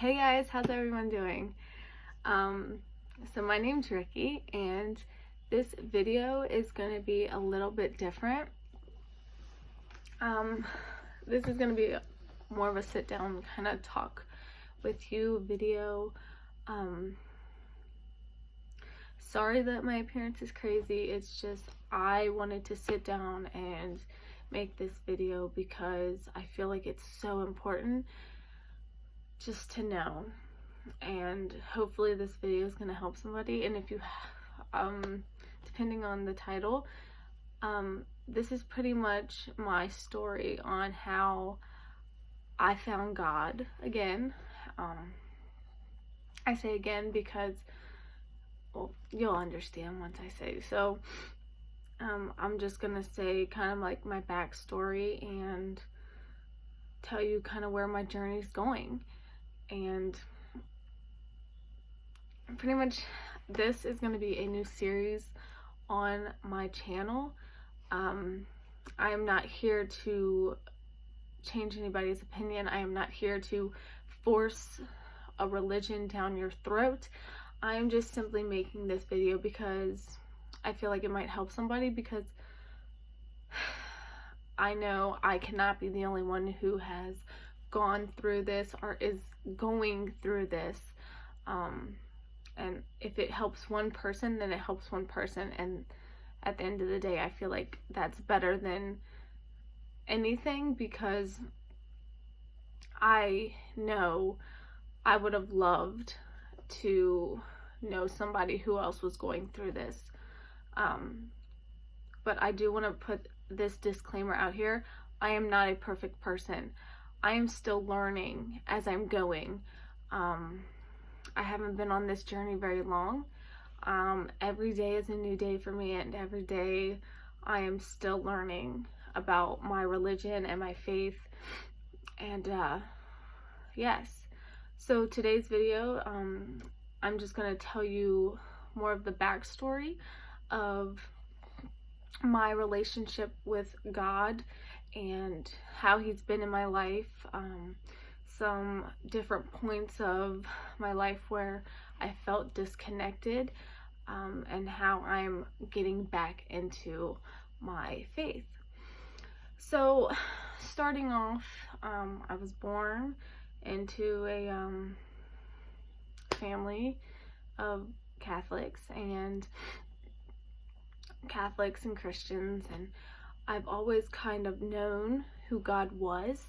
Hey guys, how's everyone doing? So my name's Ricky, and this video is going to be a little bit different. This is going to be more of a sit down kind of talk with you video. Sorry that my appearance is crazy. It's just I wanted to sit down and make this video because I feel like it's so important just to know, and hopefully this video is going to help somebody. And if you depending on the title, this is pretty much my story on how I found God again. I say again because, well, you'll understand once I say so. I'm just gonna say kind of like my backstory and tell you kind of where my journey's going. And pretty much this is going to be a new series on my channel. I am not here to change anybody's opinion. I am not here to force a religion down your throat. I am just simply making this video because I feel like it might help somebody, because I know I cannot be the only one who has gone through this or is going through this. And if it helps one person, then it helps one person, and at the end of the day I feel like that's better than anything, because I know I would have loved to know somebody who else was going through this. But I do want to put this disclaimer out here. I am not a perfect person. I am still learning as I'm going. I haven't been on this journey very long. Every day is a new day for me, and every day I am still learning about my religion and my faith. And yes, so today's video, I'm just going to tell you more of the backstory of my relationship with God and how he's been in my life. Some different points of my life where I felt disconnected, and how I'm getting back into my faith. So starting off, I was born into a family of Catholics and Christians, and I've always kind of known who God was.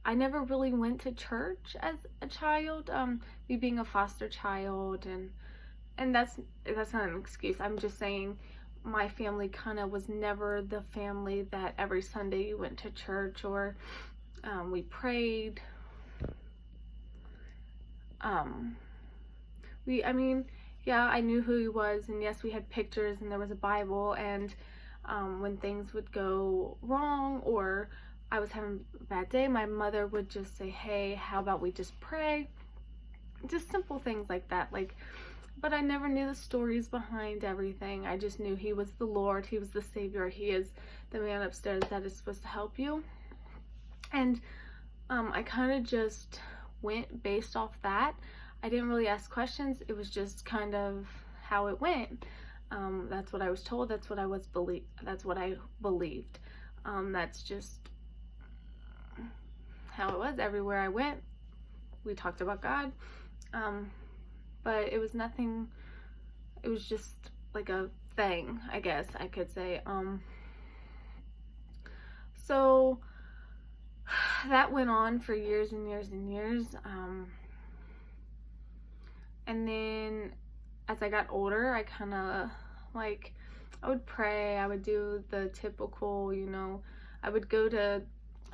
I never really went to church as a child, me being a foster child, and that's not an excuse. I'm just saying my family kind of was never the family that every Sunday you went to church or we prayed. Yeah, I knew who he was, and yes, we had pictures and there was a Bible, and when things would go wrong or I was having a bad day, my mother would just say, hey, how about we just pray? Just simple things like that. But I never knew the stories behind everything. I just knew he was the Lord, he was the Savior, he is the man upstairs that is supposed to help you. And I kind of just went based off that. I didn't really ask questions. It was just kind of how it went. That's what I was told. That's what I believed. That's just how it was. Everywhere I went, we talked about God. But it was nothing. It was just like a thing, I guess I could say. So that went on for years and years and years. And then as I got older, I kind of I would pray, I would do the typical, I would go to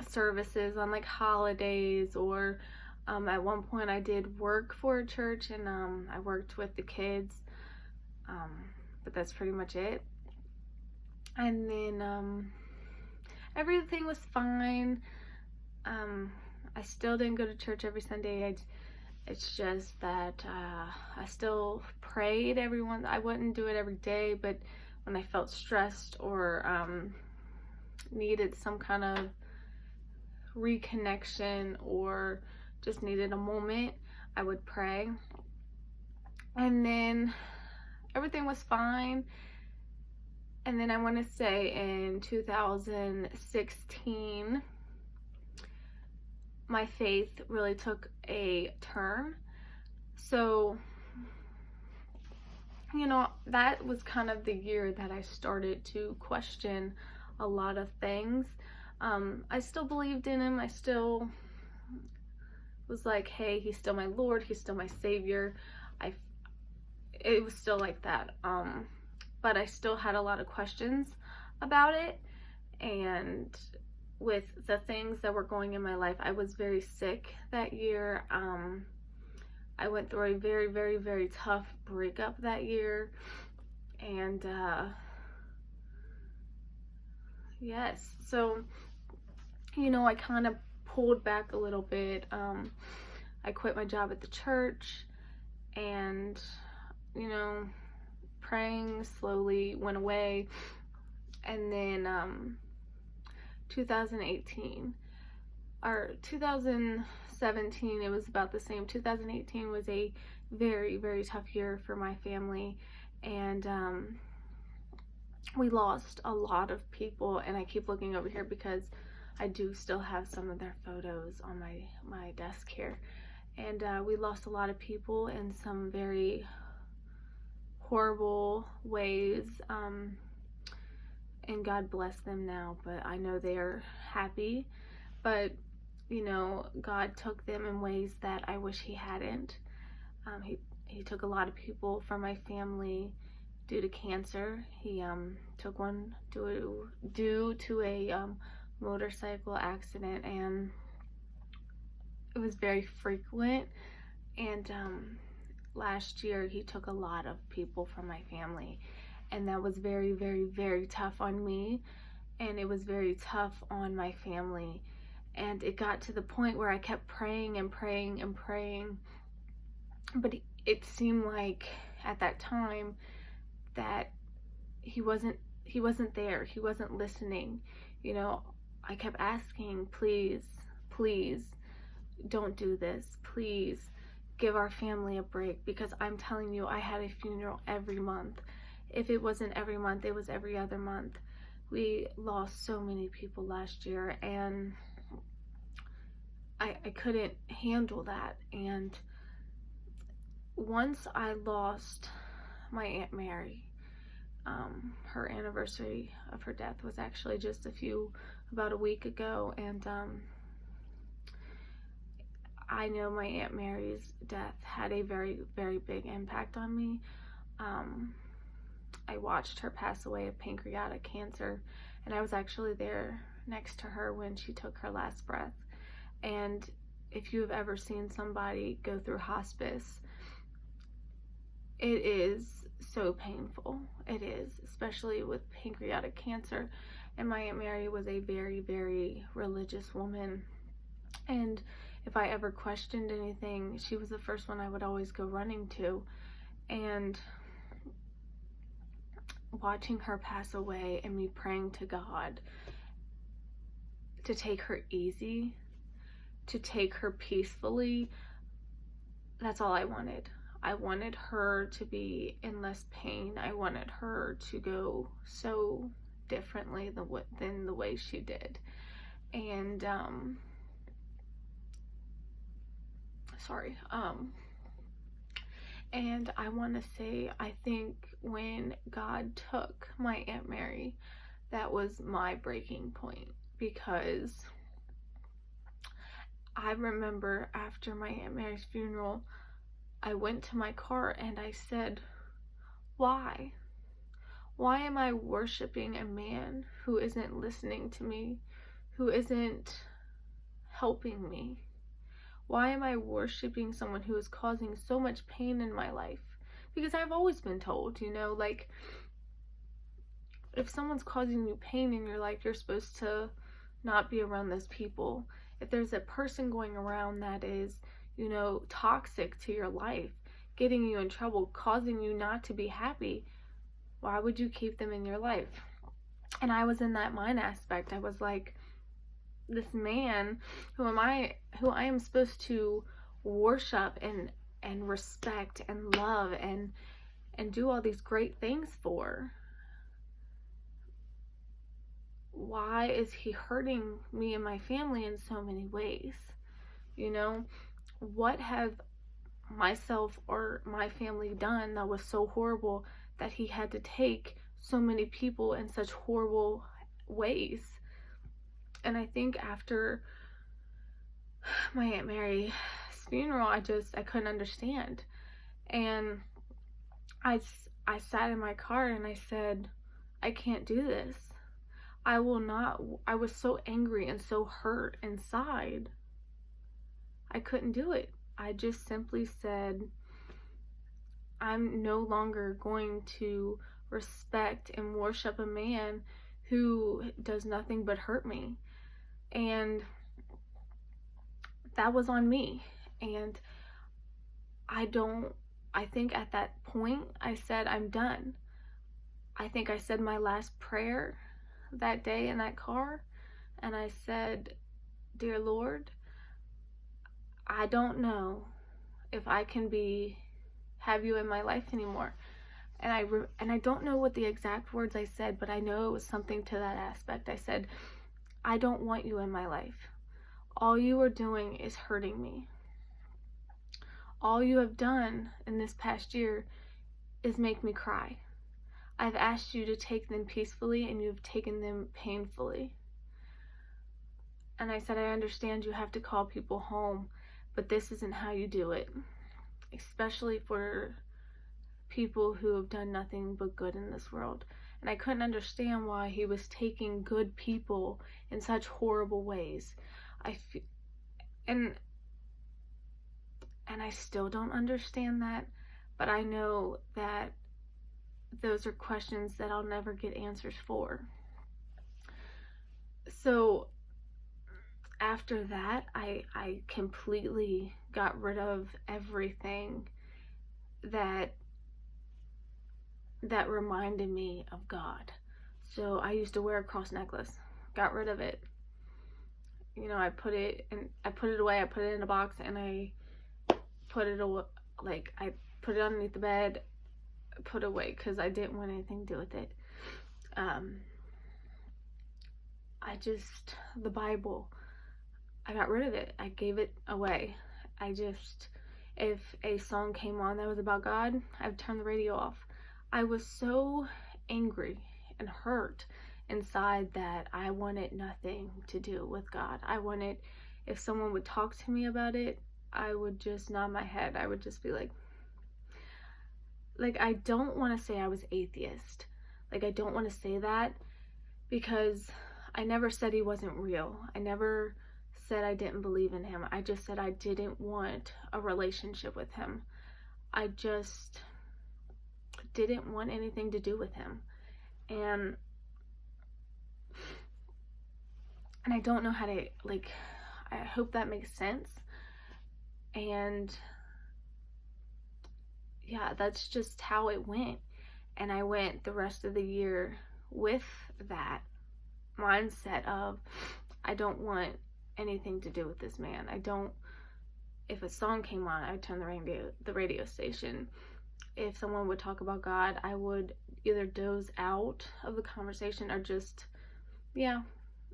services on holidays, or at one point I did work for a church, and I worked with the kids, but that's pretty much it. And then everything was fine. I still didn't go to church every Sunday. It's just that I still prayed I wouldn't do it every day, but when I felt stressed or needed some kind of reconnection or just needed a moment, I would pray. And then everything was fine. And then I want to say in 2016, my faith really took a turn. So, you know, that was kind of the year that I started to question a lot of things. I still believed in him. I still was like, hey, he's still my Lord. He's still my Savior. It was still like that. But I still had a lot of questions about it. And with the things that were going in my life, I was very sick that year. I went through a very, very, very tough breakup that year. And yes, so, you know, I kind of pulled back a little bit. I quit my job at the church, and, you know, praying slowly went away. And then 2018 or 2017, it was about the same. 2018 was a very, very tough year for my family, and we lost a lot of people. And I keep looking over here because I do still have some of their photos on my desk here. And we lost a lot of people in some very horrible ways, and God bless them now, but I know they are happy. But, you know, God took them in ways that I wish he hadn't. He took a lot of people from my family due to cancer. He took one due to a motorcycle accident, and it was very frequent. And last year he took a lot of people from my family, and that was very, very, very tough on me, and it was very tough on my family. And it got to the point where I kept praying and praying and praying, but it seemed like at that time that he wasn't there. He wasn't listening. You know, I kept asking, please, please don't do this. Please give our family a break, because I'm telling you, I had a funeral every month. If it wasn't every month, it was every other month. We lost so many people last year, and I couldn't handle that. And once I lost my Aunt Mary, her anniversary of her death was actually just about a week ago, and I know my Aunt Mary's death had a very, very big impact on me. I watched her pass away of pancreatic cancer, and I was actually there next to her when she took her last breath. And if you have ever seen somebody go through hospice, it is so painful. It is, especially with pancreatic cancer. And my Aunt Mary was a very, very religious woman, and if I ever questioned anything, she was the first one I would always go running to. And watching her pass away and me praying to God to take her easy, to take her peacefully, that's all I wanted. I wanted her to be in less pain. I wanted her to go so differently than the way she did. And and I want to say, I think when God took my Aunt Mary, that was my breaking point, because I remember after my Aunt Mary's funeral, I went to my car and I said, why? Why am I worshiping a man who isn't listening to me, who isn't helping me? Why am I worshiping someone who is causing so much pain in my life? Because I've always been told, you know, like, if someone's causing you pain in your life, you're supposed to not be around those people. If there's a person going around that is, you know, toxic to your life, getting you in trouble, causing you not to be happy, why would you keep them in your life? And I was in that mind aspect. I was like, this man who I am supposed to worship and respect and love and do all these great things for. Why is he hurting me and my family in so many ways? You know, what have myself or my family done that was so horrible that he had to take so many people in such horrible ways? And I think after my Aunt Mary's funeral, I couldn't understand. And I sat in my car and I said, I can't do this. I will not. I was so angry and so hurt inside. I couldn't do it. I just simply said, I'm no longer going to respect and worship a man who does nothing but hurt me. And that was on me. And I think at that point I said, I'm done. I think I said my last prayer that day in that car, and I said, Dear Lord, I don't know if I can have you in my life anymore. And I don't know what the exact words I said, but I know it was something to that aspect. I said, I don't want you in my life. All you are doing is hurting me. All you have done in this past year is make me cry. I've asked you to take them peacefully, and you've taken them painfully. And I said, I understand you have to call people home, but this isn't how you do it. Especially for people who have done nothing but good in this world. And I couldn't understand why he was taking good people in such horrible ways. And I still don't understand that, but I know that those are questions that I'll never get answers for. So after that, I completely got rid of everything that reminded me of God. So I used to wear a cross necklace. Got rid of it. You know, I put it away. I put it in a box, and I put it away. Like, I put it underneath the bed, put it away, because I didn't want anything to do with it. The Bible, I got rid of it. I gave it away. If a song came on that was about God, I'd turn the radio off. I was so angry and hurt inside that I wanted nothing to do with God. If someone would talk to me about it, I would just nod my head. I would just be like, I don't want to say I was atheist. Like, I don't want to say that, because I never said he wasn't real. I never said I didn't believe in him. I just said I didn't want a relationship with him. I just didn't want anything to do with him. And I don't know how to, I hope that makes sense. And yeah, that's just how it went. And I went the rest of the year with that mindset of, I don't want anything to do with this man. If a song came on, I would turn the radio station. If someone would talk about God, I would either doze out of the conversation or just, yeah,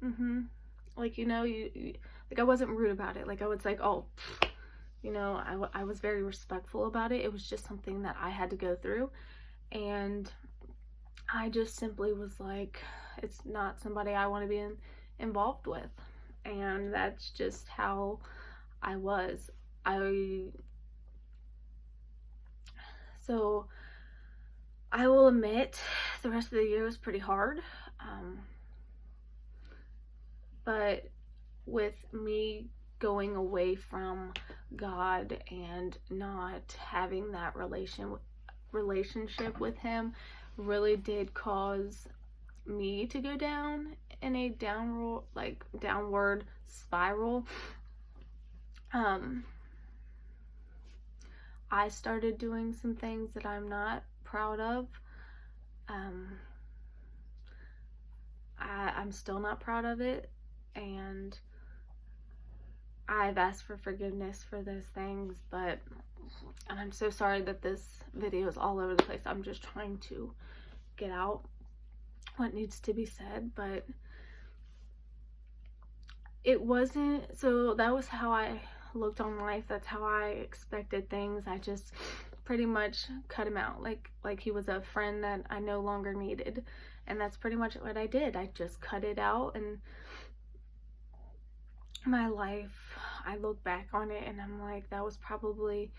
I wasn't rude about it. I was like, oh, I was very respectful about it. It was just something that I had to go through. And I just simply was like, it's not somebody I want to be involved with. And that's just how I was. So I will admit the rest of the year was pretty hard. But with me going away from God and not having that relationship with him really did cause me to go down in a downward spiral. I started doing some things that I'm not proud of. I'm still not proud of it, and I've asked for forgiveness for those things, and I'm so sorry that this video is all over the place. I'm just trying to get out what needs to be said, but it wasn't, so that was how I looked on life. That's how I expected things. I just pretty much cut him out like he was a friend that I no longer needed, and that's pretty much what I did. I just cut it out, and my life, I look back on it and I'm like, that was probably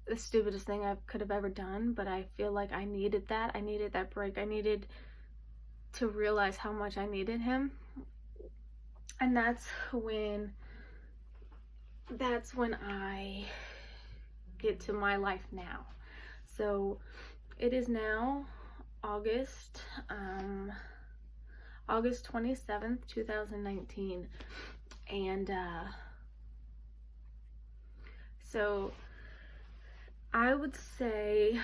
the stupidest thing I could have ever done, but I feel like I needed that. I needed that break. I needed to realize how much I needed him. And that's when I get to my life now. So it is now August 27th, 2019. And so I would say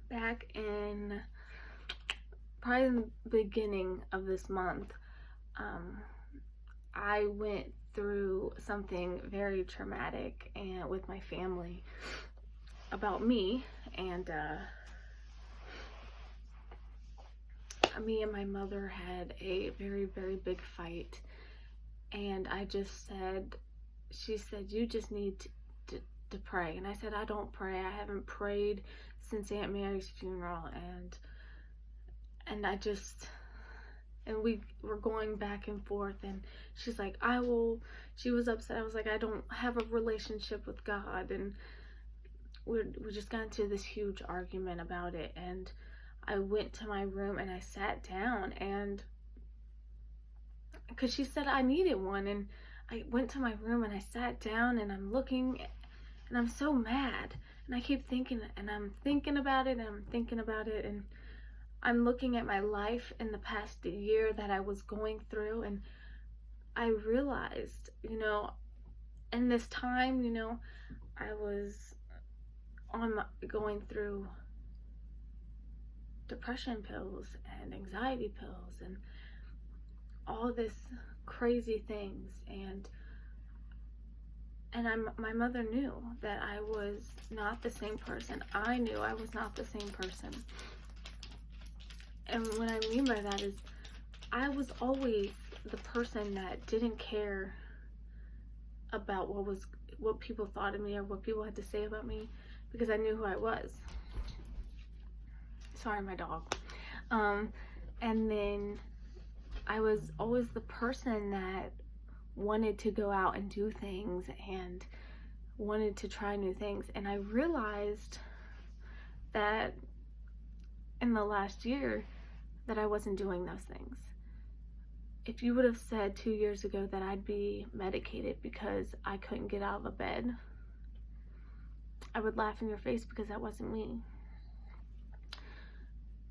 back in probably the beginning of this month, I went through something very traumatic and with my family about me, and me and my mother had a very, very big fight, and I just said, she said, you just need to pray. And I said, I don't pray. I haven't prayed since Aunt Mary's funeral, and I just, and we were going back and forth, and she's like, she was upset. I was like, I don't have a relationship with God, and we just got into this huge argument about it. And I went to my room and I sat down, and because she said I needed one, and I went to my room and I sat down, and I'm looking, and I'm so mad, and I keep thinking, and I'm thinking about it, and I'm thinking about it, and I'm looking at my life in the past year that I was going through, and I realized, in this time, I was going through depression pills and anxiety pills and all this crazy things, and my mother knew that I was not the same person. I knew I was not the same person. And what I mean by that is I was always the person that didn't care about what people thought of me or what people had to say about me, because I knew who I was. Sorry, my dog. And then I was always the person that wanted to go out and do things and wanted to try new things. And I realized that in the last year that I wasn't doing those things. If you would have said 2 years ago that I'd be medicated because I couldn't get out of the bed, I would laugh in your face, because that wasn't me.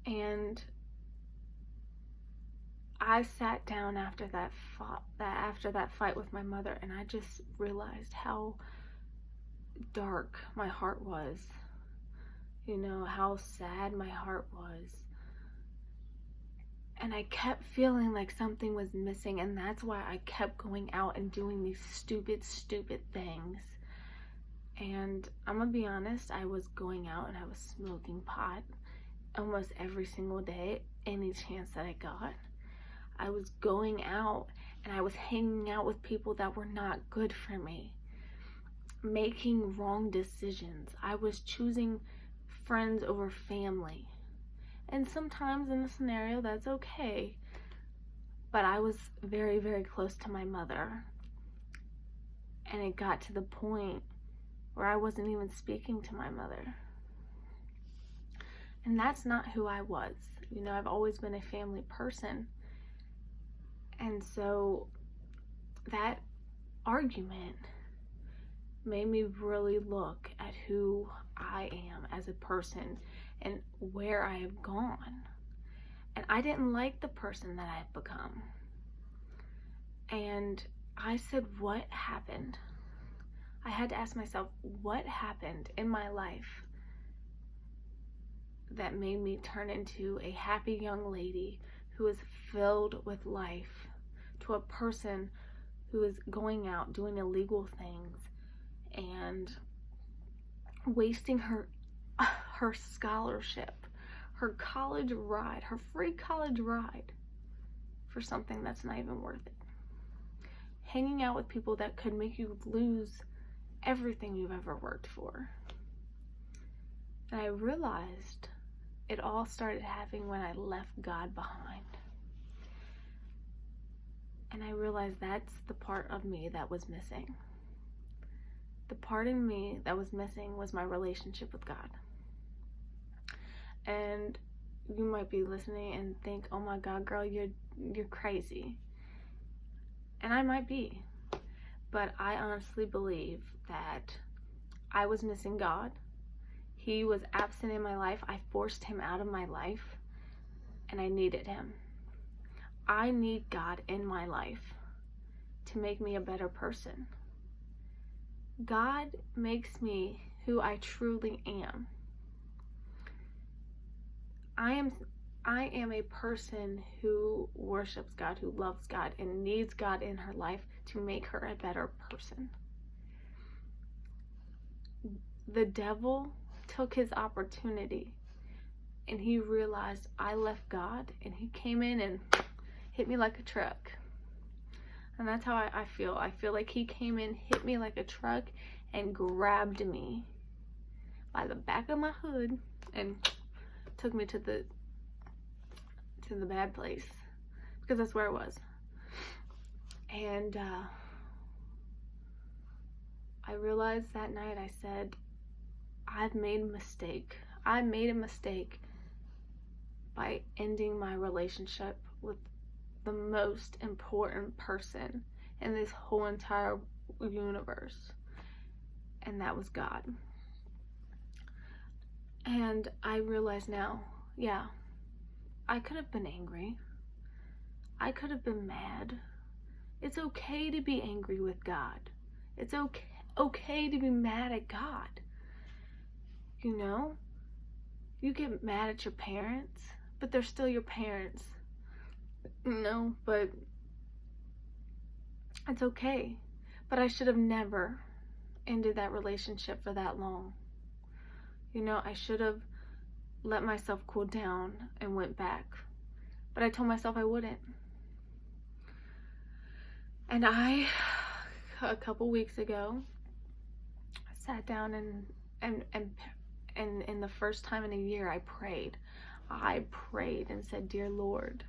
And I sat down after that fight with my mother, and I just realized how dark my heart was. How sad my heart was. And I kept feeling like something was missing, and that's why I kept going out and doing these stupid things. And I'm gonna be honest, I was going out and I was smoking pot almost every single day, any chance that I got. I was going out and I was hanging out with people that were not good for me, making wrong decisions. I was choosing friends over family. And sometimes in the scenario, that's okay. But I was very, very close to my mother. And it got to the point where I wasn't even speaking to my mother. And that's not who I was. I've always been a family person. And so that argument made me really look at who I am as a person and where I have gone. And I didn't like the person that I've become. And I said, what happened? I had to ask myself, what happened in my life that made me turn into a happy young lady who is filled with life to a person who is going out doing illegal things and wasting her scholarship, her college ride, her free college ride for something that's not even worth it. Hanging out with people that could make you lose everything you've ever worked for. And I realized it all started happening when I left God behind. And I realized that's the part of me that was missing. The part in me that was missing was my relationship with God. And you might be listening and think, oh my God, girl, you're crazy. And I might be. But I honestly believe that I was missing God. He was absent in my life. I forced him out of my life. And I needed him. I need God in my life to make me a better person. God makes me who I truly am. I am a person who worships God, who loves God, and needs God in her life to make her a better person. The devil took his opportunity, and he realized I left God, and he came in and hit me like a truck. And that's how I feel. I feel like he came in, hit me like a truck, and grabbed me by the back of my hood and took me to the bad place, because that's where it was. And I realized that night, I said, I've made a mistake. I made a mistake by ending my relationship with the most important person in this whole entire universe, and that was God. And I realize now, yeah, I could have been angry. I could have been mad. It's okay to be angry with God. It's okay to be mad at God. You know, you get mad at your parents, but they're still your parents. You know, but it's okay. But I should have never ended that relationship for that long. You know, I should have let myself cool down and went back. But I told myself I wouldn't. And a couple weeks ago, sat down and the first time in a year I prayed and said, Dear Lord,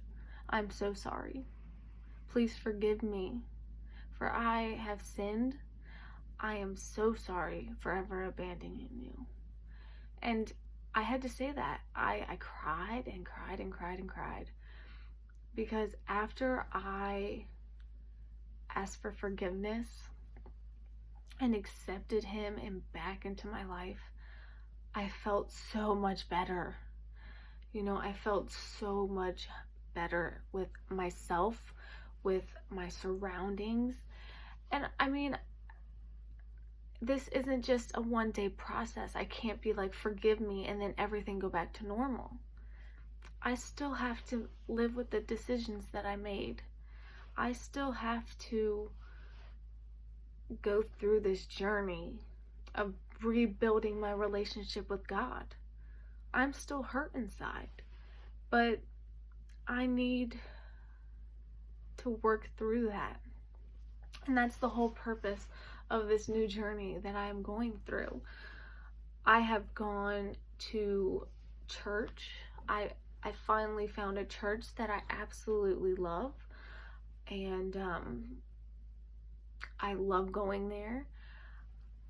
I'm so sorry. Please forgive me, for I have sinned. I am so sorry for ever abandoning you. And I had to say that. I cried and cried and cried and cried. Because after I asked for forgiveness and accepted him and back into my life, I felt so much better. You know, I felt so much better with myself, with my surroundings. And I mean, this isn't just a one-day process. I can't be like, forgive me, and then everything go back to normal. I still have to live with the decisions that I made. I still have to go through this journey of rebuilding my relationship with God. I'm still hurt inside, but I need to work through that. And that's the whole purpose of this new journey that I am going through. I have gone to church. I finally found a church that I absolutely love, and I love going there.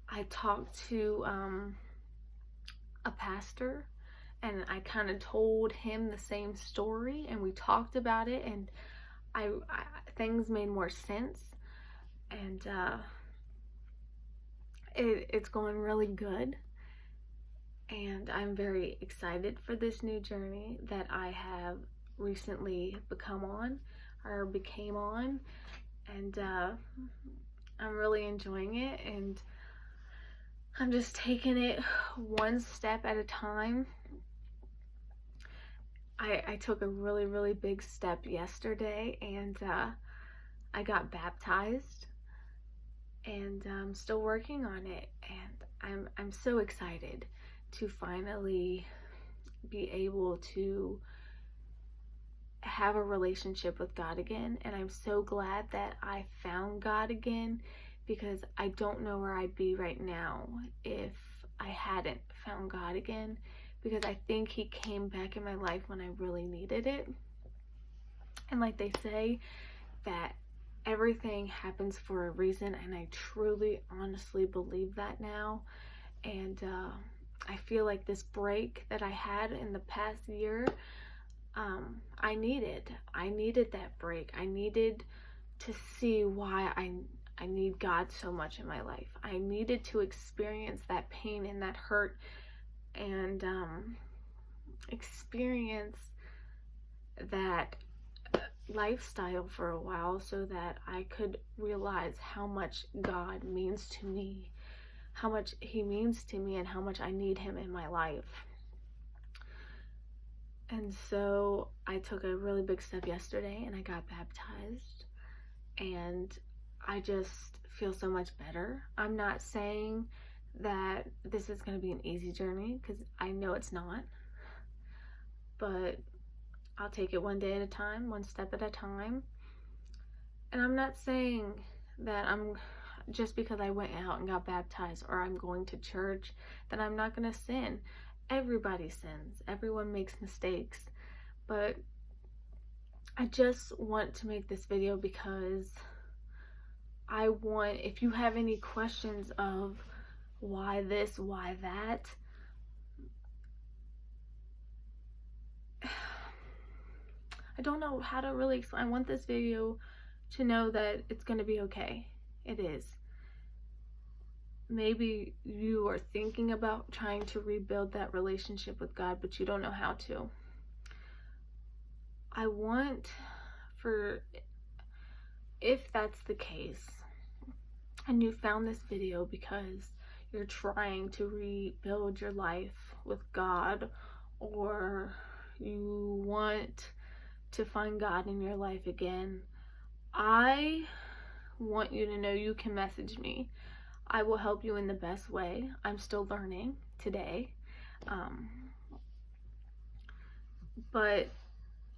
I talked to a pastor, and I kind of told him the same story, and we talked about it, and I things made more sense, and it's going really good. And I'm very excited for this new journey that I have recently became on, and I'm really enjoying it, and I'm just taking it one step at a time. I took a really, really big step yesterday, and I got baptized, and I'm still working on it, and I'm so excited to finally be able to have a relationship with God again. And I'm so glad that I found God again, because I don't know where I'd be right now if I hadn't found God again, because I think he came back in my life when I really needed it. And like they say, that everything happens for a reason, and I truly, honestly believe that now. And I feel like this break that I had in the past year, I needed that break. I needed to see why I need God so much in my life. I needed to experience that pain and that hurt, and experience that lifestyle for a while, so that I could realize how much God means to me, how much he means to me, and how much I need him in my life. And so I took a really big step yesterday, and I got baptized, and I just feel so much better. I'm not saying that this is going to be an easy journey, because I know it's not, but I'll take it one day at a time, one step at a time. And I'm not saying that just because I went out and got baptized, or I'm going to church, that I'm not going to sin. Everybody sins. Everyone makes mistakes. But I just want to make this video because if you have any questions of why this, why that, I don't know how to really explain. I want this video to know that it's going to be okay. It is. Maybe you are thinking about trying to rebuild that relationship with God, but you don't know how to. I want if that's the case, and you found this video because you're trying to rebuild your life with God, or you want to find God in your life again, I want you to know you can message me. I will help you in the best way. I'm still learning today. But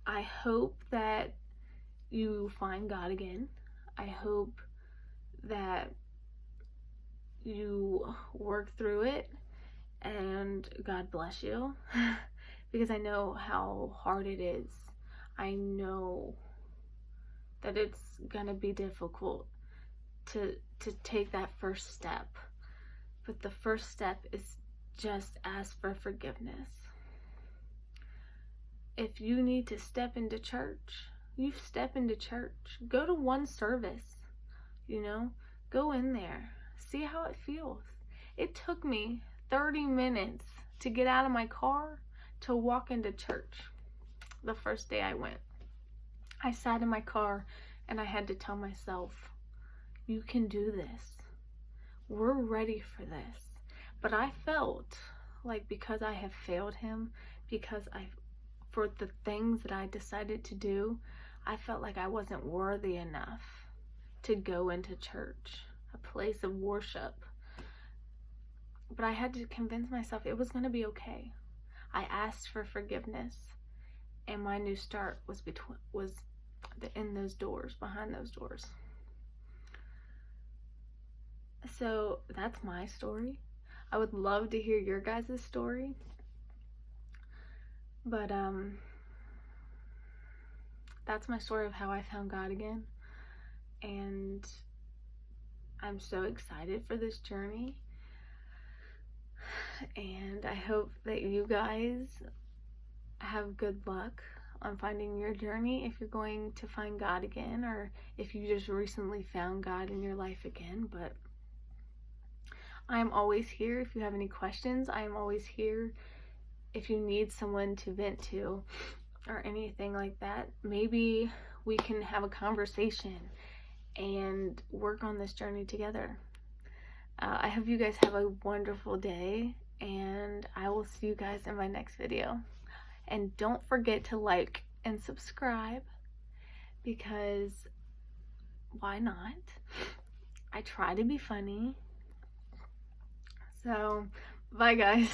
I hope that you find God again. I hope that you work through it, and God bless you. Because I know how hard it is. I know that it's gonna be difficult to take that first step. But the first step is just ask for forgiveness. If you need to step into church, you step into church. Go to one service, go in there. See how it feels. It took me 30 minutes to get out of my car to walk into church the first day I went. I sat in my car and I had to tell myself, you can do this. We're ready for this. But I felt like, because I have failed him, for the things that I decided to do, I felt like I wasn't worthy enough to go into church, a place of worship. But I had to convince myself it was going to be okay. I asked for forgiveness, and my new start was in those doors, behind those doors. So that's my story. I would love to hear your guys' story. But that's my story of how I found God again. And I'm so excited for this journey. And I hope that you guys have good luck on finding your journey, if you're going to find God again, or if you just recently found God in your life again. But I'm always here if you have any questions. I'm always here if you need someone to vent to or anything like that. Maybe we can have a conversation and work on this journey together. I hope you guys have a wonderful day, and I will see you guys in my next video. And don't forget to like and subscribe, because why not? I try to be funny. So, bye guys.